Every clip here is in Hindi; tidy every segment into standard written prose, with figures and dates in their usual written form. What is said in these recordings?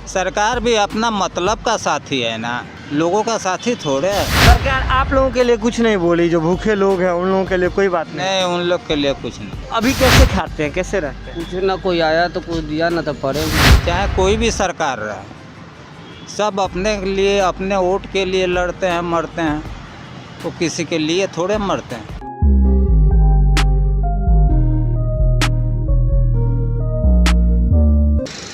सरकार भी अपना मतलब का साथी है ना, लोगों का साथी थोड़े है। सरकार आप लोगों के लिए कुछ नहीं बोली, जो भूखे लोग हैं उन लोगों के लिए कोई बात नहीं। नहीं, उन लोग के लिए कुछ नहीं। अभी कैसे खाते हैं, कैसे रहते हैं? कुछ ना कोई आया तो कुछ दिया ना तो पड़े। चाहे कोई भी सरकार रहे, सब अपने लिए, अपने वोट के लिए लड़ते हैं, मरते हैं। तो किसी के लिए थोड़े मरते हैं।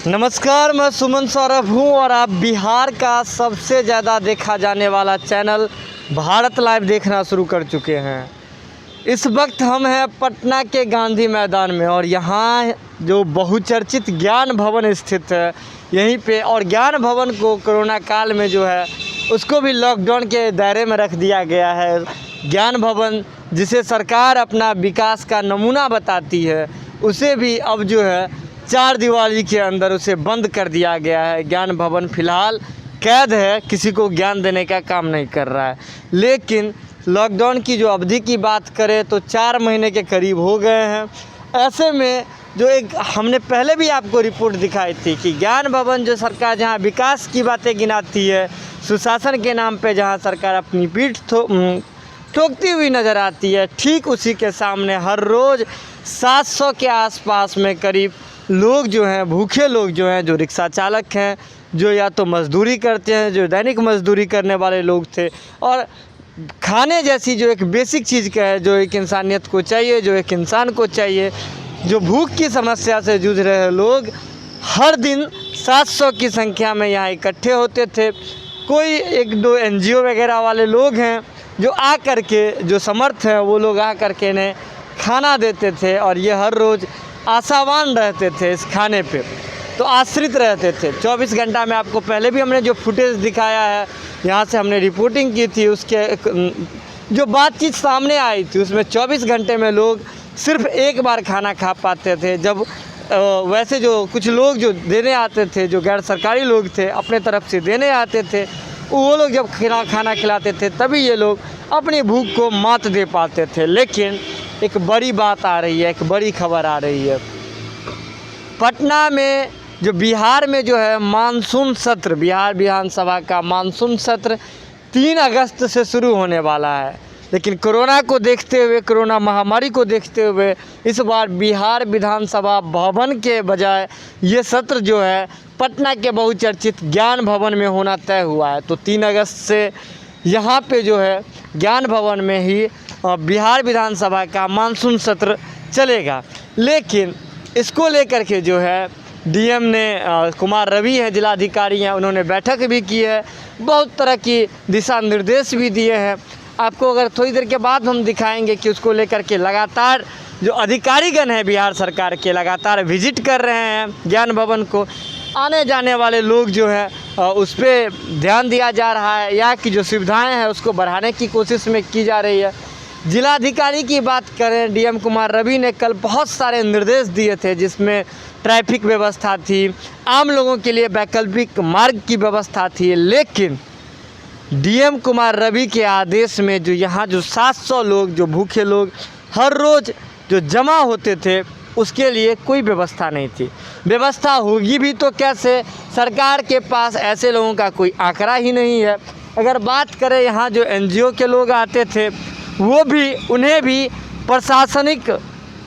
नमस्कार, मैं सुमन सौरभ हूँ और आप बिहार का सबसे ज़्यादा देखा जाने वाला चैनल भारत लाइव देखना शुरू कर चुके हैं। इस वक्त हम हैं पटना के गांधी मैदान में और यहाँ जो बहुचर्चित ज्ञान भवन स्थित है यहीं पे, और ज्ञान भवन को कोरोना काल में जो है उसको भी लॉकडाउन के दायरे में रख दिया गया है। ज्ञान भवन जिसे सरकार अपना विकास का नमूना बताती है, उसे भी अब जो है 4 दीवारी के अंदर उसे बंद कर दिया गया है। ज्ञान भवन फ़िलहाल कैद है, किसी को ज्ञान देने का काम नहीं कर रहा है। लेकिन लॉकडाउन की जो अवधि की बात करें तो 4 महीने के करीब हो गए हैं। ऐसे में जो एक हमने पहले भी आपको रिपोर्ट दिखाई थी कि ज्ञान भवन जो सरकार जहां विकास की बातें गिनाती है, सुशासन के नाम पे जहां सरकार अपनी पीठ ठोकती हुई नज़र आती है, ठीक उसी के सामने हर रोज़ 700 के आसपास में करीब लोग जो हैं, भूखे लोग जो हैं, जो रिक्शा चालक हैं, जो या तो मज़दूरी करते हैं, जो दैनिक मज़दूरी करने वाले लोग थे, और खाने जैसी जो एक बेसिक चीज़ का है, जो एक इंसानियत को चाहिए, जो एक इंसान को चाहिए, जो भूख की समस्या से जूझ रहे लोग हर दिन 700 की संख्या में यहाँ इकट्ठे होते थे। कोई 1-2 NGO वगैरह वाले लोग हैं जो आ कर के, जो समर्थ हैं वो लोग आ कर के इन्हें खाना देते थे, और ये हर रोज़ आशावान रहते थे इस खाने पे, तो आश्रित रहते थे 24 घंटा में। आपको पहले भी हमने जो फुटेज दिखाया है, यहाँ से हमने रिपोर्टिंग की थी, उसके जो बातचीत सामने आई थी उसमें 24 घंटे में लोग सिर्फ एक बार खाना खा पाते थे। जब वैसे जो कुछ लोग जो देने आते थे, जो गैर सरकारी लोग थे, अपने तरफ से देने आते थे, वो लोग जब खाना खिलाते थे तभी ये लोग अपनी भूख को मात दे पाते थे। लेकिन एक बड़ी बात आ रही है, एक बड़ी खबर आ रही है। पटना में जो बिहार में जो है मानसून सत्र, बिहार विधानसभा का मानसून सत्र 3 अगस्त से शुरू होने वाला है। लेकिन कोरोना को देखते हुए, कोरोना महामारी को देखते हुए इस बार बिहार विधानसभा भवन के बजाय ये सत्र जो है पटना के बहुचर्चित ज्ञान भवन में होना तय हुआ है। तो 3 अगस्त से यहाँ पे जो है ज्ञान भवन में ही बिहार विधानसभा का मानसून सत्र चलेगा। लेकिन इसको लेकर के जो है DM ने, कुमार रवि हैं जिलाधिकारी हैं, उन्होंने बैठक भी की है, बहुत तरह की दिशा निर्देश भी दिए हैं। आपको अगर थोड़ी देर के बाद हम दिखाएंगे कि उसको लेकर के लगातार जो अधिकारीगण हैं बिहार सरकार के, लगातार विजिट कर रहे हैं ज्ञान भवन को। आने जाने वाले लोग जो है उस पर ध्यान दिया जा रहा है, यहाँ की जो सुविधाएं हैं उसको बढ़ाने की कोशिश में की जा रही है। जिलाधिकारी की बात करें, DM कुमार रवि ने कल बहुत सारे निर्देश दिए थे, जिसमें ट्रैफिक व्यवस्था थी, आम लोगों के लिए वैकल्पिक मार्ग की व्यवस्था थी। लेकिन DM कुमार रवि के आदेश में जो यहाँ जो 700 लोग, जो भूखे लोग हर रोज़ जो जमा होते थे, उसके लिए कोई व्यवस्था नहीं थी। व्यवस्था होगी भी तो कैसे, सरकार के पास ऐसे लोगों का कोई आंकड़ा ही नहीं है। अगर बात करें यहाँ जो NGO के लोग आते थे, वो भी, उन्हें भी प्रशासनिक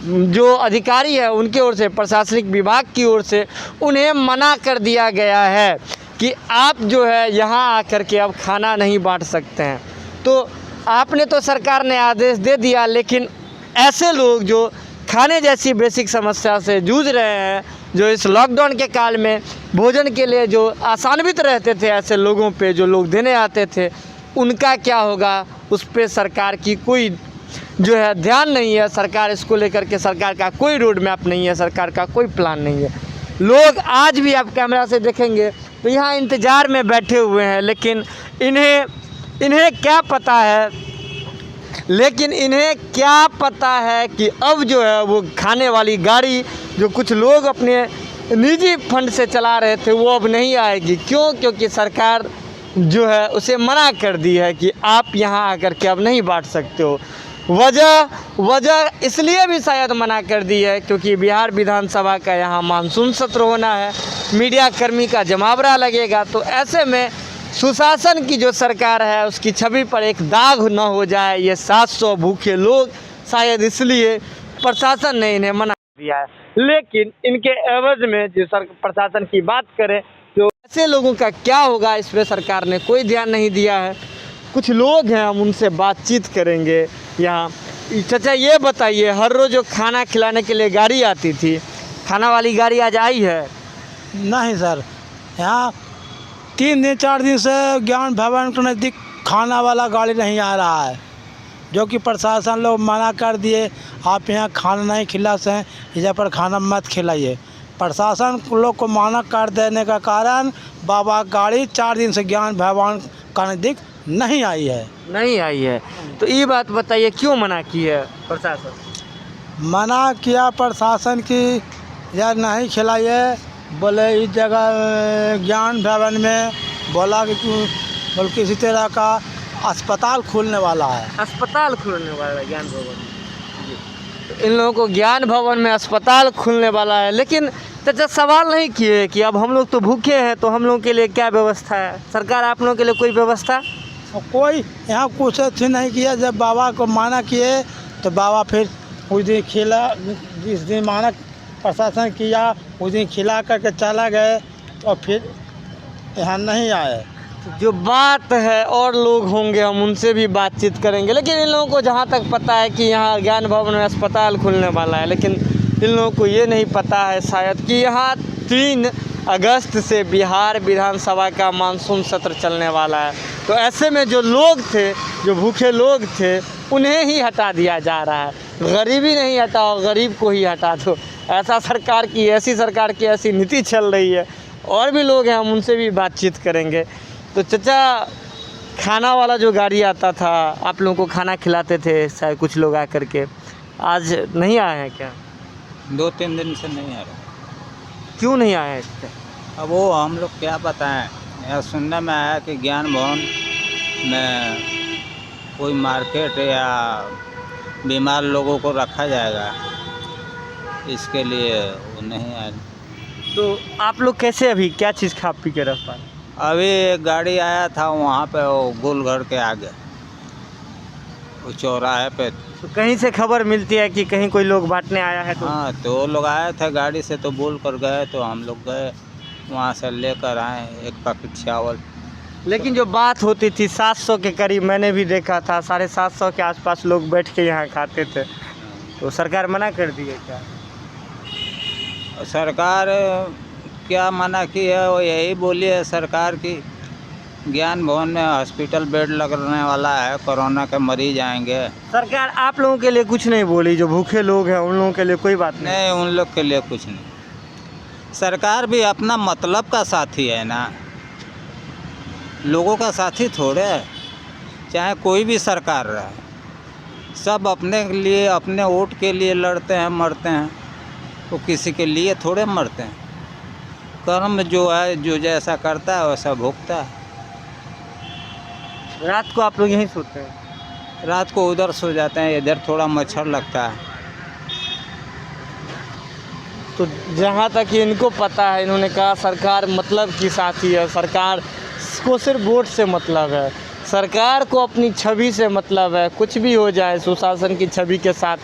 जो अधिकारी है उनके ओर से, प्रशासनिक विभाग की ओर से उन्हें मना कर दिया गया है कि आप जो है यहाँ आकर के अब खाना नहीं बांट सकते हैं। तो आपने तो, सरकार ने आदेश दे दिया, लेकिन ऐसे लोग जो खाने जैसी बेसिक समस्या से जूझ रहे हैं, जो इस लॉकडाउन के काल में भोजन के लिए जो आसान्वित रहते थे, ऐसे लोगों पे जो लोग देने आते थे, उनका क्या होगा, उस पर सरकार की कोई जो है ध्यान नहीं है। सरकार इसको लेकर के, सरकार का कोई रोड मैप नहीं है, सरकार का कोई प्लान नहीं है। लोग आज भी आप कैमरा से देखेंगे तो यहाँ इंतज़ार में बैठे हुए हैं, लेकिन इन्हें क्या पता है कि अब जो है वो खाने वाली गाड़ी जो कुछ लोग अपने निजी फंड से चला रहे थे वो अब नहीं आएगी। क्यों? क्योंकि सरकार जो है उसे मना कर दी है कि आप यहाँ आकर के अब नहीं बांट सकते हो। वजह इसलिए भी शायद मना कर दी है क्योंकि बिहार विधानसभा का यहाँ मानसून सत्र होना है, मीडिया कर्मी का जमावड़ा लगेगा। तो ऐसे में सुशासन की जो सरकार है उसकी छवि पर एक दाग न हो जाए, ये 700 भूखे लोग, शायद इसलिए प्रशासन ने इन्हें मना दिया है। लेकिन इनके एवज में जो प्रशासन की बात करें तो ऐसे लोगों का क्या होगा, इस पर सरकार ने कोई ध्यान नहीं दिया है। कुछ लोग हैं, हम उनसे बातचीत करेंगे यहाँ। चाचा ये बताइए, हर रोज़ जो खाना खिलाने के लिए गाड़ी आती थी, खाना वाली गाड़ी आज आई है? नहीं सर, यहाँ 3 दिन 4 दिन से ज्ञान भवन के नज़दीक खाना वाला गाड़ी नहीं आ रहा है, जो कि प्रशासन लोग मना कर दिए, आप यहाँ खाना नहीं खिला से, यहाँ पर खाना मत खिलाइए। प्रशासन लोग को मना कर देने का कारण बाबा गाड़ी 4 दिन से ज्ञान भवन का नज़दीक नहीं आई है। तो ये बात बताइए क्यों मना की है प्रशासन? मना किया प्रशासन की यार नहीं खिलाइए, बोले इस जगह ज्ञान भवन में बोला कि बोल किसी तरह का अस्पताल खुलने वाला है। अस्पताल खुलने वाला है ज्ञान भवन में? तो इन लोगों को ज्ञान भवन में अस्पताल खुलने वाला है, लेकिन चाचा सवाल नहीं किए कि अब हम लोग तो भूखे हैं, तो हम लोगों के लिए क्या व्यवस्था है? सरकार आप लोगों के लिए कोई व्यवस्था? कोई यहाँ कुछ अथी नहीं किया। जब बाबा को माना किए तो बाबा फिर उस दिन खिला, जिस दिन माना प्रशासन किया उस दिन खिला करके चला गए, तो फिर यहाँ नहीं आए। जो बात है और लोग होंगे, हम उनसे भी बातचीत करेंगे। लेकिन इन लोगों को जहाँ तक पता है कि यहाँ ज्ञान भवन में अस्पताल खुलने वाला है, लेकिन इन लोगों को ये नहीं पता है शायद कि यहाँ 3 अगस्त से बिहार विधानसभा का मानसून सत्र चलने वाला है। तो ऐसे में जो लोग थे, जो भूखे लोग थे, उन्हें ही हटा दिया जा रहा है। गरीबी नहीं हटाओ, गरीब को ही हटा दो, ऐसा सरकार की, ऐसी सरकार की ऐसी नीति चल रही है। और भी लोग हैं, हम उनसे भी बातचीत करेंगे। तो चाचा, खाना वाला जो गाड़ी आता था, आप लोगों को खाना खिलाते थे शायद कुछ लोग आकर के, आज नहीं आए हैं क्या? 2-3 दिन से नहीं आ रहा। क्यों नहीं आए हैं? अब वो हम लोग क्या बताएं, यह सुनने में आया कि ज्ञान भवन में कोई मार्केट या बीमार लोगों को रखा जाएगा, इसके लिए वो नहीं आए। तो आप लोग कैसे अभी क्या चीज़ खा पी के रह पाए? अभी एक गाड़ी आया था वहाँ पे, वो गोलघर के आगे, वो चौराहे पे। तो कहीं से खबर मिलती है कि कहीं कोई लोग बांटने आया है? तो हाँ, तो वो लोग आए थे गाड़ी से, तो बोल कर गए, तो हम लोग गए वहाँ से लेकर आए 1 पैकेट चावल। लेकिन जो बात होती थी 700 के करीब, मैंने भी देखा था 750 के आसपास लोग बैठ के यहाँ खाते थे, तो सरकार मना कर दी है क्या? सरकार क्या मना की है, वो यही बोली है सरकार की ज्ञान भवन में हॉस्पिटल बेड लगने वाला है, कोरोना के मरीज आएंगे। सरकार आप लोगों के लिए कुछ नहीं बोली? जो भूखे लोग हैं उन लोगों के लिए कोई बात नहीं, उन लोग के लिए कुछ नहीं। सरकार भी अपना मतलब का साथी है ना, लोगों का साथी थोड़े है। चाहे कोई भी सरकार रहे, सब अपने लिए, अपने वोट के लिए लड़ते हैं, मरते हैं, तो किसी के लिए थोड़े मरते हैं। कर्म जो है, जो जैसा करता है वैसा भोगता है। रात को आप लोग यहीं सोते हैं? रात को उधर सो जाते हैं, इधर थोड़ा मच्छर लगता है। तो जहाँ तक इनको पता है, इन्होंने कहा सरकार मतलब की साथी है, सरकार को सिर्फ वोट से मतलब है, सरकार को अपनी छवि से मतलब है। कुछ भी हो जाए, सुशासन की छवि के साथ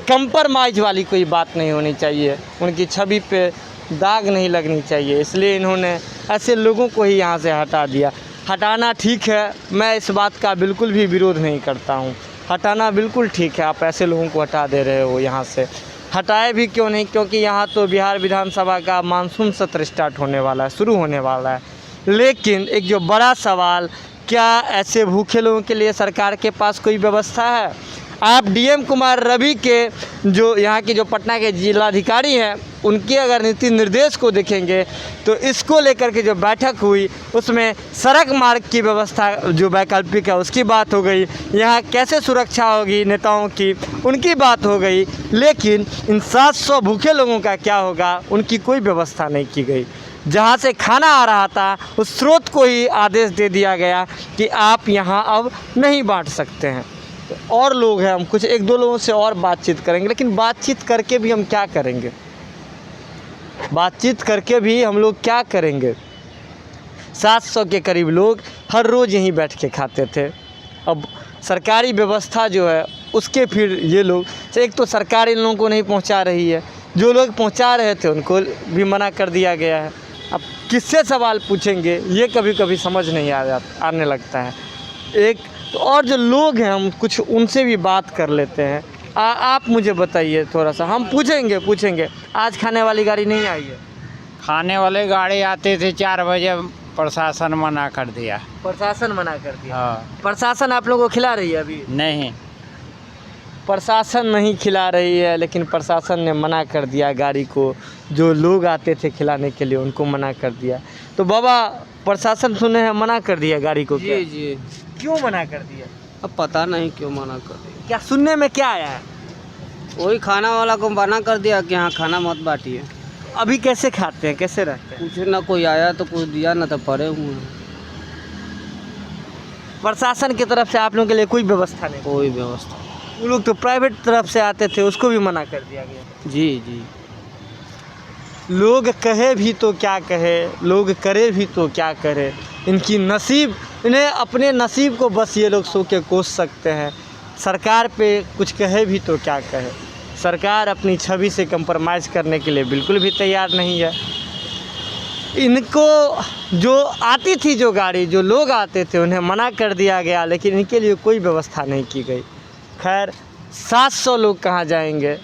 कंप्रोमाइज़ वाली कोई बात नहीं होनी चाहिए, उनकी छवि पे दाग नहीं लगनी चाहिए। इसलिए इन्होंने ऐसे लोगों को ही यहाँ से हटा दिया। हटाना ठीक है, मैं इस बात का बिल्कुल भी विरोध नहीं करता हूँ, हटाना बिल्कुल ठीक है। आप ऐसे लोगों को हटा दे रहे हो यहाँ से, हटाए भी क्यों नहीं, क्योंकि यहाँ तो बिहार विधानसभा का मानसून सत्र स्टार्ट होने वाला है, शुरू होने वाला है। लेकिन एक जो बड़ा सवाल, क्या ऐसे भूखे लोगों के लिए सरकार के पास कोई व्यवस्था है? आप डीएम कुमार रवि के, जो यहाँ के जो पटना के जिलाधिकारी हैं, उनके अगर नीति निर्देश को देखेंगे तो इसको लेकर के जो बैठक हुई उसमें सड़क मार्ग की व्यवस्था जो वैकल्पिक है उसकी बात हो गई, यहाँ कैसे सुरक्षा होगी नेताओं की उनकी बात हो गई। लेकिन इन 700 भूखे लोगों का क्या होगा, उनकी कोई व्यवस्था नहीं की गई। जहाँ से खाना आ रहा था उस स्रोत को ही आदेश दे दिया गया कि आप यहाँ अब नहीं बांट सकते हैं। तो और लोग हैं, हम कुछ एक दो लोगों से और बातचीत करेंगे, लेकिन बातचीत करके भी हम क्या करेंगे? बातचीत करके भी हम लोग क्या करेंगे? 700 के करीब लोग हर रोज़ यहीं बैठ के खाते थे। अब सरकारी व्यवस्था जो है उसके फिर ये लोग, एक तो सरकार इन लोगों को नहीं पहुंचा रही है, जो लोग पहुंचा रहे थे उनको भी मना कर दिया गया है। अब किससे सवाल पूछेंगे ये कभी कभी समझ नहीं आने लगता है। एक तो और जो लोग हैं हम कुछ उनसे भी बात कर लेते हैं। आप मुझे बताइए थोड़ा सा, हम पूछेंगे आज खाने वाली गाड़ी नहीं आई है? खाने वाले गाड़ी आते थे 4 बजे, प्रशासन मना कर दिया। प्रशासन मना कर दिया? हाँ। प्रशासन आप लोगों को खिला रही है? अभी नहीं, प्रशासन नहीं खिला रही है, लेकिन प्रशासन ने मना कर दिया गाड़ी को। जो लोग आते थे खिलाने के लिए उनको मना कर दिया। तो बाबा, प्रशासन सुने हैं मना कर दिया गाड़ी को? क्या? जी जी, क्यों मना कर दिया? अब पता नहीं क्यों मना कर दिया। क्या सुनने में क्या आया है? वही खाना वाला को मना कर दिया कि हाँ खाना मत बांटिए। अभी कैसे खाते हैं, कैसे रहते हैं? कुछ ना कोई आया तो कुछ दिया, ना तो पड़े हुए हैं। प्रशासन की तरफ से आप लोगों के लिए कोई व्यवस्था नहीं? कोई व्यवस्था। वो लोग तो प्राइवेट तरफ से आते थे, उसको भी मना कर दिया गया। जी जी, लोग कहे भी तो क्या कहे, लोग करे भी तो क्या करे। इनकी नसीब, इन्हें अपने नसीब को बस ये लोग सो के कोस सकते हैं। सरकार पे कुछ कहे भी तो क्या कहे। सरकार अपनी छवि से कंप्रोमाइज़ करने के लिए बिल्कुल भी तैयार नहीं है। इनको जो आती थी जो गाड़ी, जो लोग आते थे उन्हें मना कर दिया गया, लेकिन इनके लिए कोई व्यवस्था नहीं की गई। खैर 700 लोग कहाँ जाएंगे?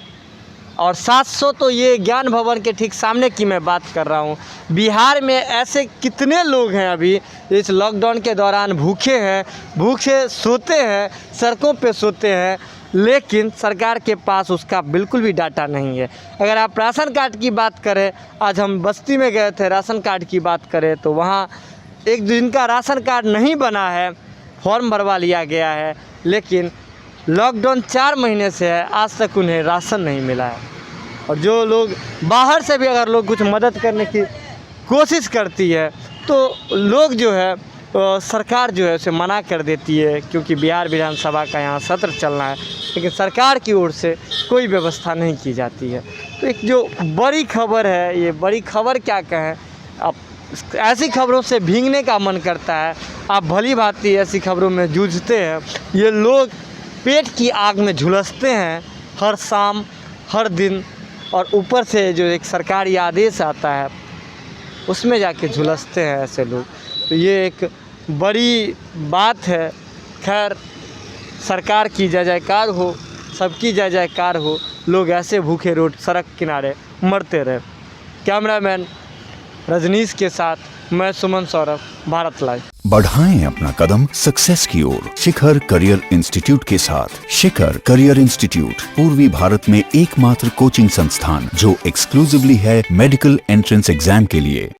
और 700 तो ये ज्ञान भवन के ठीक सामने की मैं बात कर रहा हूँ। बिहार में ऐसे कितने लोग हैं अभी इस लॉकडाउन के दौरान भूखे हैं, भूखे सोते हैं, सड़कों पे सोते हैं, लेकिन सरकार के पास उसका बिल्कुल भी डाटा नहीं है। अगर आप राशन कार्ड की बात करें, आज हम बस्ती में गए थे, राशन कार्ड की बात करें तो वहाँ एक दिन का राशन कार्ड नहीं बना है, फॉर्म भरवा लिया गया है, लेकिन लॉकडाउन 4 महीने से है, आज तक उन्हें राशन नहीं मिला है। और जो लोग बाहर से भी अगर लोग कुछ मदद करने की कोशिश करती है तो लोग जो है सरकार जो है उसे मना कर देती है, क्योंकि बिहार विधानसभा का यहाँ सत्र चलना है, लेकिन सरकार की ओर से कोई व्यवस्था नहीं की जाती है। तो एक जो बड़ी खबर है, ये बड़ी खबर क्या कहें, अब ऐसी खबरों से भीगने का मन करता है। आप भली भांति ऐसी खबरों में जूझते हैं। ये लोग पेट की आग में झुलसते हैं हर शाम, हर दिन, और ऊपर से जो एक सरकारी आदेश आता है उसमें जाके झुलसते हैं ऐसे लोग। तो ये एक बड़ी बात है। खैर, सरकार की जय जयकार हो, सबकी जय जयकार हो, लोग ऐसे भूखे रोड सड़क किनारे मरते रहे। कैमरामैन रजनीश के साथ मैं सुमन सौरभ, भारत लाइव। बढ़ाएं अपना कदम सक्सेस की ओर शिखर करियर इंस्टीट्यूट के साथ। शिखर करियर इंस्टीट्यूट पूर्वी भारत में एकमात्र कोचिंग संस्थान जो एक्सक्लूसिवली है मेडिकल एंट्रेंस एग्जाम के लिए।